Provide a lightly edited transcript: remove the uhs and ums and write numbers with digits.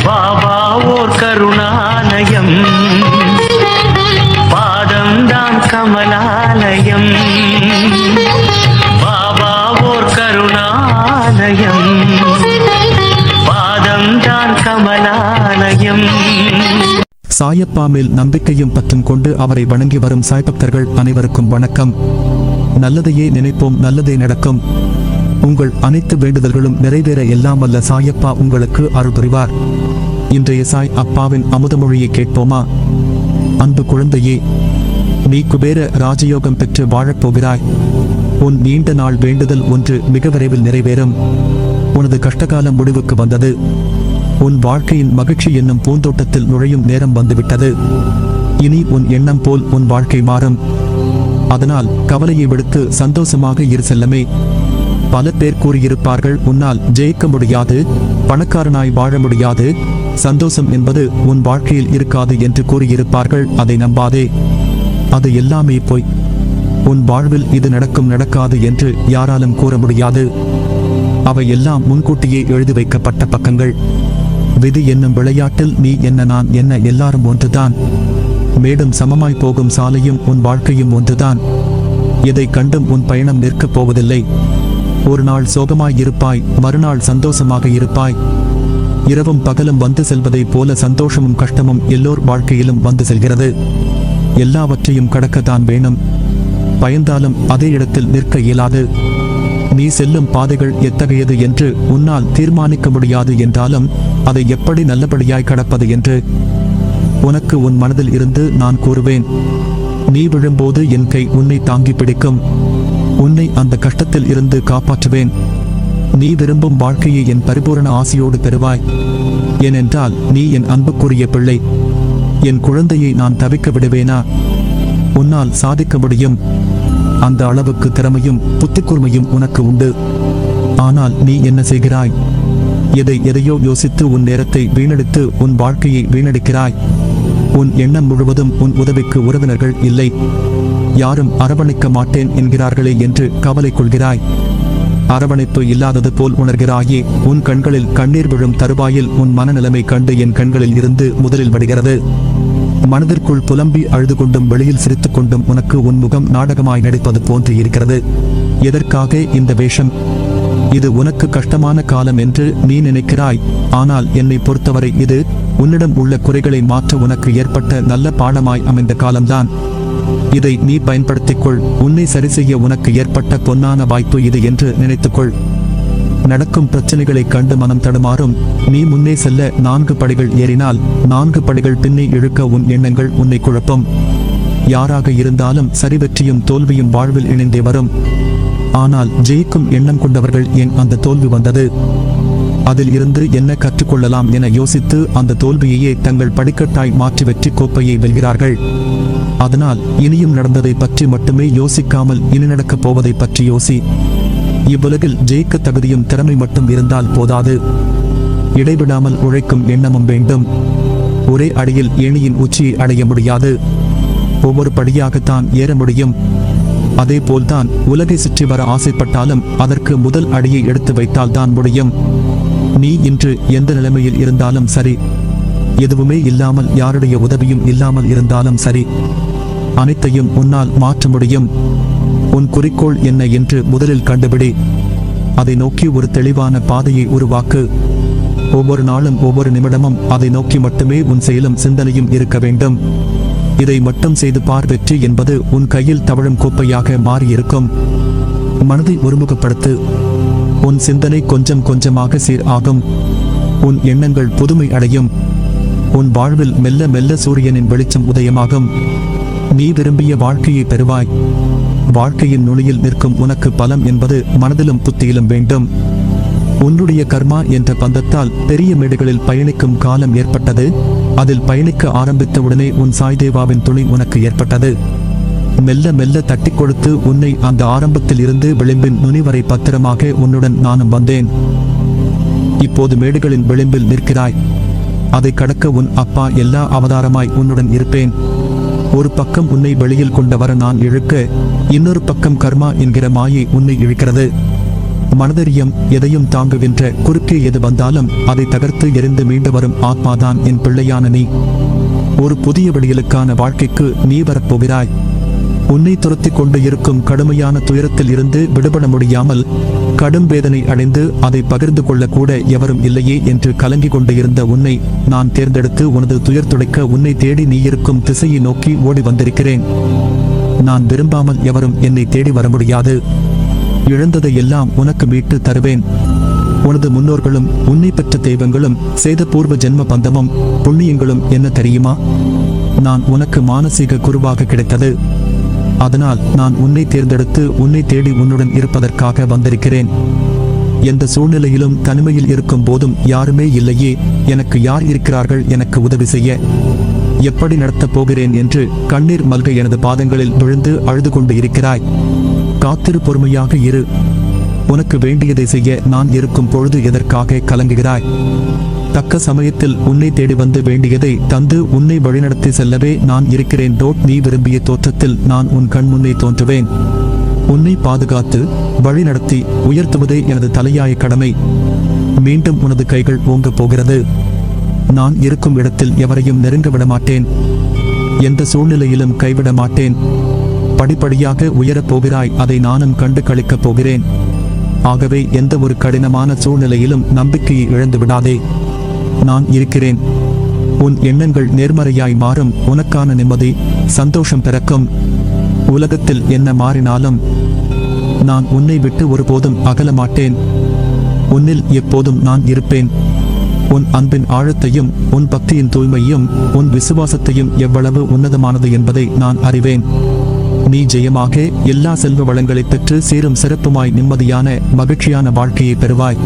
பாபா ஓர் கருணாலயம், பாதம்தான் கமலாலயம். பாபா ஓர் கருணாலயம், பாதம்தான் கமலாலயம். சாயப்பா மேல் நம்பிக்கையும் பற்றும் கொண்டு அவரை வணங்கி வரும் சாய் பக்தர்கள் அனைவருக்கும் வணக்கம். நல்லதையே நினைப்போம், நல்லதே நடக்கும். உங்கள் அனைத்து வேண்டுதல்களும் நிறைவேற எல்லாம் வல்ல சாயப்பா உங்களுக்கு அருள் புரிவார். இன்றைய சாய் அப்பாவின் அமுதமொழியை கேட்போமா? அன்பு குழந்தையே, நீ குபேர ராஜயோகம் பெற்று வாழப்போகிறாய். உன் நீண்ட நாள் வேண்டுதல் ஒன்று மிக விரைவில் நிறைவேறும். உனது கஷ்டகாலம் முடிவுக்கு வந்தது. உன் வாழ்க்கையின் மகிழ்ச்சி என்னும் பூந்தோட்டத்தில் நுழையும் நேரம் வந்துவிட்டது. இனி உன் எண்ணம் போல் உன் வாழ்க்கை மாறும். அதனால் கவலையை விடுத்து சந்தோஷமாக இரு செல்லமே. பல பேர் கூறியிருப்பார்கள், உன்னால் ஜெயிக்க முடியாது, பணக்காரனாய் வாழ முடியாது, சந்தோஷம் என்பது உன் வாழ்க்கையில் இருக்காது என்று கூறியிருப்பார்கள். அதை நம்பாதே. அது எல்லாமே போய். உன் வாழ்வில் இது நடக்கும் நடக்காது என்று யாராலும் கூற முடியாது. அவை எல்லாம் முன்கூட்டியே எழுதி வைக்கப்பட்ட பக்கங்கள். விதி என்னும் விளையாட்டில் நீ என்ன நான் என்ன எல்லாரும் ஒன்றுதான். மேடும் சமமாய் போகும் சாலையும் உன் வாழ்க்கையும் ஒன்றுதான். எதை கண்டும் உன் பயணம் நிற்கப் போவதில்லை. ஒரு நாள் சோகமாய் இருப்பாய், மறுநாள் சந்தோஷமாக இருப்பாய். இரவும் பகலும் வந்து செல்வதைப் போல சந்தோஷமும் கஷ்டமும் எல்லோர் வாழ்க்கையிலும் வந்து செல்கிறது. எல்லாவற்றையும் கடக்கத்தான் வேணும். பயந்தாலும் அதே இடத்தில் நிற்க இயலாது. நீ செல்லும் பாதைகள் எத்தகையது என்று உன்னால் தீர்மானிக்க முடியாது என்றாலும் அதை எப்படி நல்லபடியாய் கடப்பது என்று உனக்கு உன் மனதில் இருந்து நான் கூறுவேன். நீ விழும்போது என் கை உன்னை தாங்கி பிடிக்கும். உன்னை அந்த கஷ்டத்தில் இருந்து காப்பாற்றுவேன். நீ விரும்பும் வாழ்க்கையை என் பரிபூரண ஆசையோடு பெறுவாய். ஏனென்றால் நீ என் அன்புக்குரிய பிள்ளை. என் குழந்தையை நான் தவிக்க விடுவேனா? உன்னால் சாதிக்க முடியும். அந்த அளவுக்கு திறமையும் புத்திக்கூர்மையும் உனக்கு உண்டு. ஆனால் நீ என்ன செய்கிறாய்? எதையோ யோசித்து உன் நேரத்தை வீணடித்து உன் வாழ்க்கையை வீணடிக்கிறாய். உன் எண்ணம் முழுவதும் உன் உதவிக்கு உறவினர்கள் இல்லை, யாரும் அரவணைக்க மாட்டேன் என்கிறார்களே என்று கவலை கொள்கிறாய். அரவணைப்பு இல்லாதது போல் உணர்கிறாயே. உன் கண்களில் கண்ணீர் விழும் தருவாயில் உன் மனநிலைமை கண்டு என் கண்களில் இருந்து முதலில் வடிகிறது. மனதிற்குள் புலம்பி அழுது கொண்டும் வெளியில் சிரித்துக் கொண்டும் உனக்கு உன் முகம் நாடகமாய் நடிப்பது போன்று இருக்கிறது. எதற்காக இந்த வேஷம்? இது உனக்கு கஷ்டமான காலம் என்று நீ நினைக்கிறாய். ஆனால் என்னை பொறுத்தவரை இது உன்னிடம் உள்ள குறைகளை மாற்ற உனக்கு ஏற்பட்ட நல்ல பாடமாய் அமைந்த காலம்தான். இதை நீ பயன்படுத்திக்கொள். உன்னை சரி செய்ய உனக்கு ஏற்பட்ட பொன்னான வாய்ப்பு இது என்று நினைத்துக்கொள். நடக்கும் பிரச்சனைகளை கண்டு மனம் தடுமாறும். நீ முன்னே செல்ல 4 படிகள் ஏறினால் 4 படிகள் பின்னே இழுக்க உன் எண்ணங்கள் உன்னை குழப்பும். யாராக இருந்தாலும் சரி, வெற்றியும் தோல்வியும் வாழ்வில் இணைந்தே வரும். ஆனால் ஜெயிக்கும் எண்ணம் கொண்டவர்கள் ஏன் அந்த தோல்வி வந்தது, அதில் இருந்து என்ன கற்றுக்கொள்ளலாம் என யோசித்து அந்த தோல்வியையே தங்கள் படிக்கட்டாய் மாற்றி வெற்றி கோப்பையை வெல்கிறார்கள். அதனால் இனியும் நடந்ததை பற்றி மட்டுமே யோசிக்காமல் இனி நடக்கப் போவதை பற்றி யோசி. இவ்வுலகில் ஜெயிக்க தகுதியும் திறமை மட்டும் இருந்தால் போதாது. இடைவிடாமல் உழைக்கும் எண்ணமும் வேண்டும். ஒரே அடியில் ஏணியின் உச்சியை அடைய முடியாது. ஒவ்வொரு படியாகத்தான் ஏற முடியும். அதே போல்தான் உலகை சுற்றி வர ஆசைப்பட்டாலும் அதற்கு முதல் அடியை எடுத்து வைத்தால் தான் முடியும். நீ இன்று எந்த நிலைமையில் இருந்தாலும் சரி, எதுவுமே இல்லாமல் யாருடைய உதவியும் இல்லாமல் இருந்தாலும் சரி, அனைத்தையும் உன்னால் மாற்ற முடியும். உன் குறிக்கோள் என்ன என்று முதலில் கண்டுபிடி. அதை நோக்கி ஒரு தெளிவான பாதையை உருவாக்கு. ஒவ்வொரு நாளும் ஒவ்வொரு நிமிடமும் அதை நோக்கி மட்டுமே உன் செயலும் சிந்தனையும் இருக்க வேண்டும். இதை மட்டும் செய்து பார். வெற்றி என்பது உன் கையில் தவழும் கோப்பையாக மாறியிருக்கும். மனதை ஒருமுகப்படுத்து. உன் சிந்தனை கொஞ்சம் கொஞ்சமாக சீர் ஆகும். உன் எண்ணங்கள் புதுமை அடையும். உன் வாழ்வில் மெல்ல மெல்ல சூரியனின் வெளிச்சம் உதயமாகும். நீ விரும்பிய வாழ்க்கையை பெறுவாய். வாழ்க்கையின் நுனியில் நிற்கும் உனக்கு பலம் என்பது மனதிலும் புத்தியிலும் வேண்டும். உன்னுடைய கர்மா என்ற பந்தத்தால் பெரிய மேடுகளில் பயணிக்கும் காலம் ஏற்பட்டது. அதில் பயணிக்க ஆரம்பித்தவுடனே உன் சாய்தேவாவின் துணை உனக்கு ஏற்பட்டது. மெல்ல மெல்ல தட்டி கொடுத்து உன்னை அந்த ஆரம்பத்தில் இருந்து விளிம்பின் நுனி வரை பத்திரமாக உன்னுடன் நானும் வந்தேன். இப்போது மேடுகளின் விளிம்பில் நிற்கிறாய். அதை கடக்க உன் அப்பா எல்லா அவதாரமாய் உன்னுடன் இருப்பேன். ஒரு பக்கம் உன்னை வெளியில் கொண்டு வர நான் இழுக்க, இன்னொரு பக்கம் கர்மா என்கிற மாயை உன்னை இழுக்கிறது. மனதறியம் எதையும் தாங்குகின்ற குறுக்கே எது வந்தாலும் அதை தகர்த்து எரிந்து மீண்டு வரும் ஆத்மாதான் என் பிள்ளையான நீ. ஒரு புதிய விடியலுக்கான வாழ்க்கைக்கு நீ வரப்போகிறாய். உன்னை துரத்தி கொண்டு இருக்கும் கடுமையான துயரத்தில் இருந்து விடுபட முடியாமல் கடும் வேதனை அடைந்து அதை பகிர்ந்து கொள்ளக்கூட எவரும் இல்லையே என்று கலங்கிக் கொண்டு இருந்த உன்னை நான் தேர்ந்தெடுத்து உனது துயர் துடைக்க உன்னை தேடி நீ இருக்கும் திசையை நோக்கி ஓடி வந்திருக்கிறேன். நான் விரும்பாமல் எவரும் என்னை தேடி வர முடியாது. இழந்ததை எல்லாம் உனக்கு மீட்டு தருவேன். உனது முன்னோர்களும் உன்னை பெற்ற தெய்வங்களும் செய்த பூர்வ ஜென்ம பந்தமும் புண்ணியங்களும் என்ன தெரியுமா? நான் உனக்கு மானசீக குருவாக கிடைத்தது. அதனால் நான் உன்னை தேர்ந்தெடுத்து உன்னை தேடி உன்னுடன் இருப்பதற்காக வந்திருக்கிறேன். எந்த சூழ்நிலையிலும் தனிமையில் இருக்கும் போதும் யாருமே இல்லையே, எனக்கு யார் இருக்கிறார்கள் எனக்கு உதவி செய்ய? எப்படி நடத்தப் போகிறேன் என்று கண்ணீர் மல்க எனது பாதங்களில் விழுந்து அழுது கொண்டு இருக்கிறாய். காத்திரு, பொறுமையாக இரு. உனக்கு வேண்டியதை செய்ய நான் இருக்கும் பொழுது எதற்காக கலங்குகிறாய்? தக்க சமயத்தில் உன்னை தேடி வந்து வேண்டியதை தந்து உன்னை வழிநடத்தி செல்லவே நான் இருக்கிறேன். நீ விரும்பிய தோற்றத்தில் நான் உன் கண் முன்னே தோன்றுவேன். உன்னை பாதுகாத்து வழிநடத்தி உயர்த்துவதே எனது தலையாய கடமை. மீண்டும் உனது கைகள் ஓங்கப் போகிறது. நான் இருக்கும் இடத்தில் எவரையும் நெருங்க விட மாட்டேன். எந்த சூழ்நிலையிலும் கைவிட மாட்டேன். படிப்படியாக உயரப் போகிறாய், அதை நானும் கண்டு களிக்கப் போகிறேன். ஆகவே எந்த ஒரு கடினமான சூழ்நிலையிலும் நம்பிக்கையை இழந்து விடாதே. நான் இருக்கிறேன். உன் எண்ணங்கள் நேர்மறையாய் மாறும். உனக்கான நிம்மதி, சந்தோஷம் பிறக்கும். உலகத்தில் என்ன மாறினாலும் நான் உன்னை விட்டு ஒருபோதும் அகல மாட்டேன். உன்னில் எப்போதும் நான் இருப்பேன். உன் அன்பின் ஆழத்தையும் உன் பக்தியின் தூய்மையும் உன் விசுவாசத்தையும் எவ்வளவு உன்னதமானது என்பதை நான் அறிவேன். நீ ஜெயமாக எல்லா செல்வ வளங்களை பெற்று சீரும் சிறப்புமாய் நிம்மதியான மகிழ்ச்சியான வாழ்க்கையை பெறுவாய்.